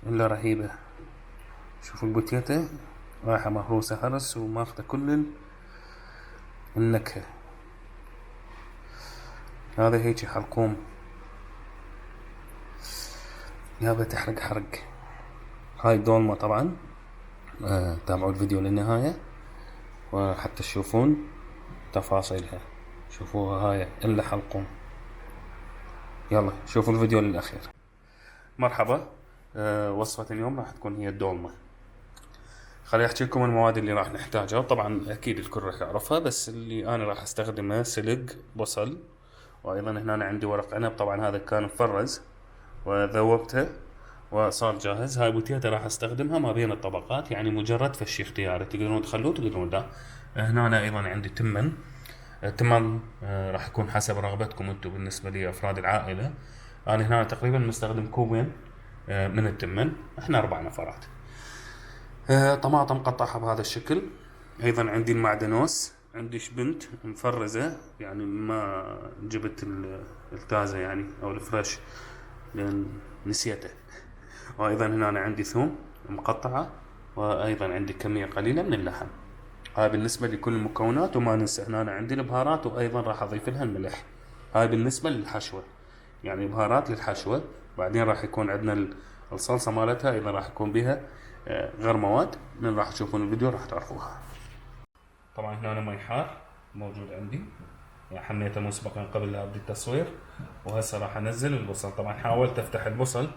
إلا رهيبة. شوفوا البوتيتا رايحة مهروسة هرس وماخذة كل النكهة. هذا هيجي حلقوم، يابا تحرق حرق. هاي دولمة طبعا. تابعوا الفيديو للنهاية وحتى تشوفون تفاصيلها. شوفوها هاي إلا حلقوم. يلا شوفوا الفيديو للأخير. مرحبا. وصفة اليوم راح تكون هي الدولمة. خليني احكي لكم المواد اللي راح نحتاجها، وطبعا اكيد الكل راح يعرفها، بس اللي انا راح استخدمه سلق، بصل، وايضا هنا عندي ورق عنب. طبعا هذا كان مفرز وذوبته وصار جاهز. هاي بوتيتا راح استخدمها ما بين الطبقات، يعني مجرد فشي اختياري، تقدرون تخلوه تقدرون لا. هنا أنا ايضا عندي تمن. التمن راح يكون حسب رغبتكم انتم. بالنسبه لي افراد العائله انا هنا تقريبا مستخدم كوبين من التمن، احنا 4 نفرات. طماطم قطعها بهذا الشكل. ايضا عندي المعدنوس، عندي شبنت مفرزة، يعني ما جبت التازة يعني او الفريش لان نسيته. وايضا هنا أنا عندي ثوم مقطعة، وايضا عندي كمية قليلة من اللحم. هاي بالنسبة لكل المكونات. وما ننسى هنا أنا عندي البهارات، وايضا راح اضيف لها الملح. هاي بالنسبة للحشوة، يعني بهارات للحشوة. بعدين راح يكون عندنا الصلصة مالتها، ايضا راح يكون بها غير مواد. من راح تشوفون الفيديو راح تعرفوها. طبعا هنا أنا مي حار موجود عندي، يعني حميته مسبقا قبل لا ابدي التصوير. وهسه راح انزل البصل. طبعا حاولت افتح البصل،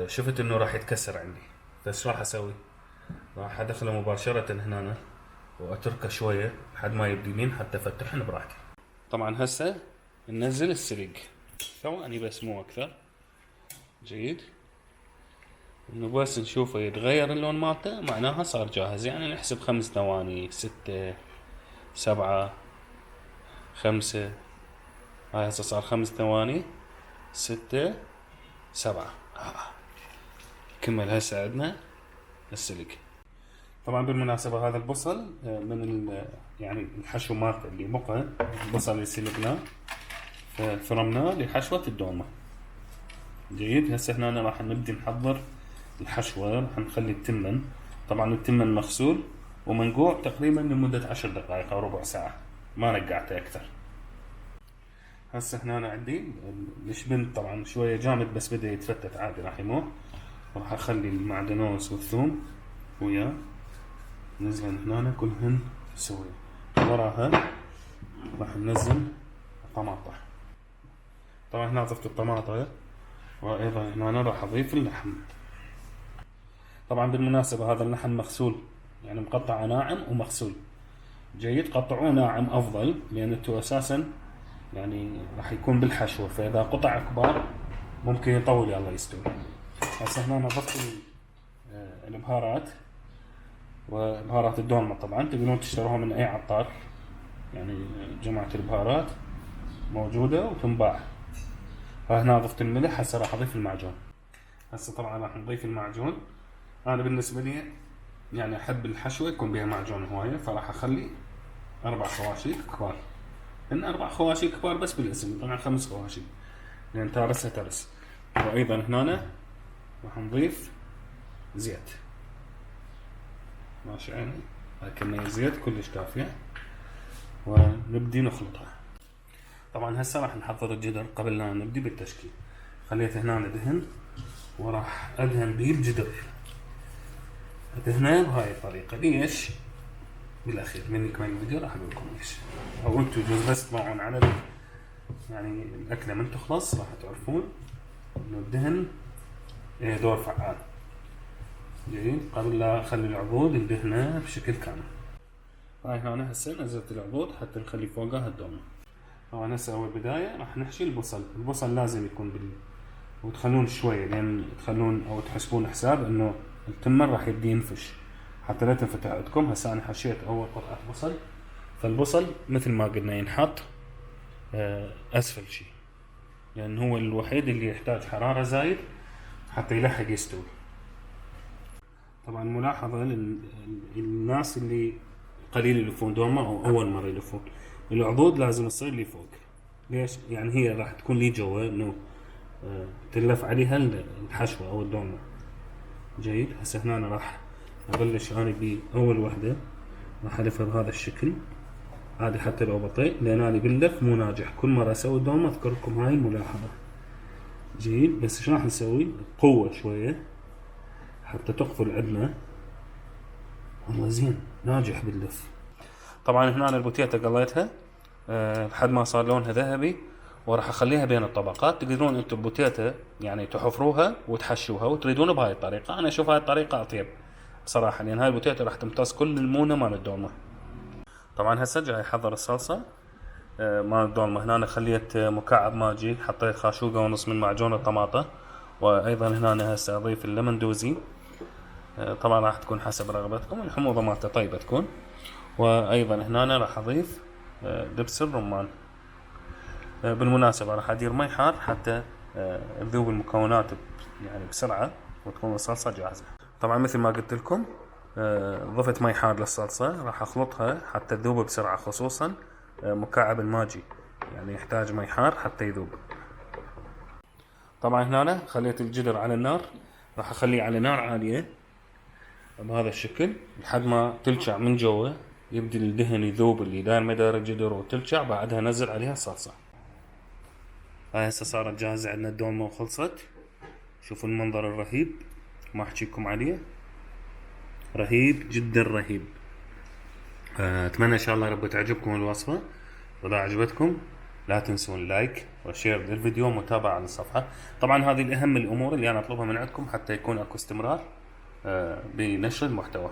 شفت انه راح يتكسر عندي، فايش راح اسوي؟ راح ادخله مباشرة هنا واتركه شوية لحد ما يبدي يلين حتى افتحن براحتي. طبعا هسه ننزل السلق، ثواني بس مو اكثر. جيد، انه بس نشوفه يتغير اللون مالته معناها صار جاهز. يعني نحسب 5 ثواني، 6، 7، 5. هاي هسه صار 5 ثواني، 6، 7. كمل. هسه عندنا السلق. طبعا بالمناسبة هذا البصل من يعني الحشو مالته اللي بقى البصل اللي سلقناه فرمناه لحشوة الدومة. جيد. هسه هنا راح نبدي نحضر الحشوة. راح نخلي التمن، طبعا التمن مغسول ومنقوع تقريبا لمدة 10 دقائق او ربع ساعة، ما نقعته اكثر. هسه هنا أنا عندي الشبنت طبعا شوية جامد بس بدأ يتفتت عادي راح يموح. راح اخلي المعدنوس والثوم وياه نزلن هنا كلهن سوية. وراها راح ننزل الطماطة. طبعا هنا ضفت الطماطة، وايضا هنا راح اضيف اللحم. طبعا بالمناسبة هذا اللحم مغسول، يعني مقطع ناعم ومغسول. جيد، قطعوه ناعم افضل، لان انتو اساسا يعني راح يكون بالحشوة، فاذا قطع كبار ممكن يطول يلا يستوي. هسه هنا ضفت البهارات، وبهارات الدولمة طبعا تقدرون تشتروها من اي عطار، يعني جماعة البهارات موجودة وتنباع. هنا ضفت الملح. هسه راح اضيف المعجون. هسه طبعا راح نضيف المعجون. انا بالنسبة لي يعني احب الحشوة يكون بها معجون هواية، فراح اخلي 4 خواشيك كبار. ان 4 خواشيك كبار بس بالاسم، طبعا 5 خواشيك لان تارسها ترس. وايضا هنا راح نضيف زيت. ماشي عيني. هاي كمية زيت كلش كافية، ونبدي نخلطها. طبعا هسه راح نحضر الجدر قبل لا نبدي بالتشكيل. خليت هنا دهن وراح ادهن بيه الجدر. ادهنه بهاي الطريقة. ليش؟ بالاخير من يكمل الفيديو راح اقول لكم ليش، او انتم جوز بس تطلعون على يعني الاكلة من تخلص راح تعرفون انه الدهن دور فعال. جيد. قبل لا اخلي العبود ندهنه بشكل كامل. هاي هنا هسه نزلت العبود حتى نخلي فوقها الدومة. طبعا هسه اول بداية راح نحشي البصل. البصل لازم يكون وتخلون شوية لين تخلون او تحسبون حساب انه التمر راح يبدي ينفش حتى لا تنفتح عندكم. هسه انا حشيت اول قطعة بصل، فالبصل مثل ما قلنا ينحط اسفل شي، لان هو الوحيد اللي يحتاج حرارة زايد حتى يلحق يستوي. طبعا ملاحظة للناس اللي قليل يلفون دومة او اول مرة يلفون، العضود لازم تصير لي فوق. ليش؟ يعني هي راح تكون لي جوا انه تلف عليها الحشوة او الدومة. جيد. هسه هنا أنا راح أبلش أنا بأول وحدة، راح ألفها بهذا الشكل عادي حتى لو بطيء، لأن أنا باللف مو ناجح. كل مرة أسوي دولمة أذكر لكم هاي الملاحظة. جيد. بس ايش راح نسوي؟ بقوة شوية حتى تقفل عندنا. والله زين ناجح باللف. طبعا هنا أنا البوتيتا قليتها لحد ما صار لونها ذهبي، وراح اخليها بين الطبقات. تقدرون انتم البوتيتا يعني تحفروها وتحشوها وتريدون بهاي الطريقة. انا اشوف هاي الطريقة اطيب بصراحة، لان هاي البوتيتا راح تمتص كل المونة مال الدولمة. طبعا هسه جاي احضر الصلصة مال الدولمة. هنا أنا خليت مكعب ماجي، حطيت خاشوقة ونص من معجون الطماطة، وايضا هنا أنا هسه اضيف الليمون دوزي. طبعا راح تكون حسب رغبتكم، الحموضة مالته طيبة تكون. وايضا هنا أنا راح اضيف دبس الرمان. بالمناسبة راح ادير مي حار حتى تذوب المكونات يعني بسرعة وتكون الصلصة جاهزة. طبعا مثل ما قلت لكم ضفت مي حار للصلصة، راح اخلطها حتى تذوب بسرعة، خصوصا مكعب الماجي يعني يحتاج مي حار حتى يذوب. طبعا هنا خليت الجدر على النار، راح اخليه على نار عالية بهذا الشكل لحد ما تلشع من جوا، يبدي الدهن يذوب اللي داير مدار الجدر وتلشع. بعدها نزل عليها الصلصة. هاي هسه صارت جاهزة عندنا الدولمة وخلصت. شوفوا المنظر الرهيب، ما احكيكم عليه، رهيب جدا رهيب. اتمنى ان شاء الله رب تعجبكم الوصفة، واذا عجبتكم لا تنسون لايك وشير للفيديو ومتابعة على الصفحة. طبعا هذه الاهم الامور اللي انا اطلبها من عندكم حتى يكون اكو استمرار بنشر المحتوى.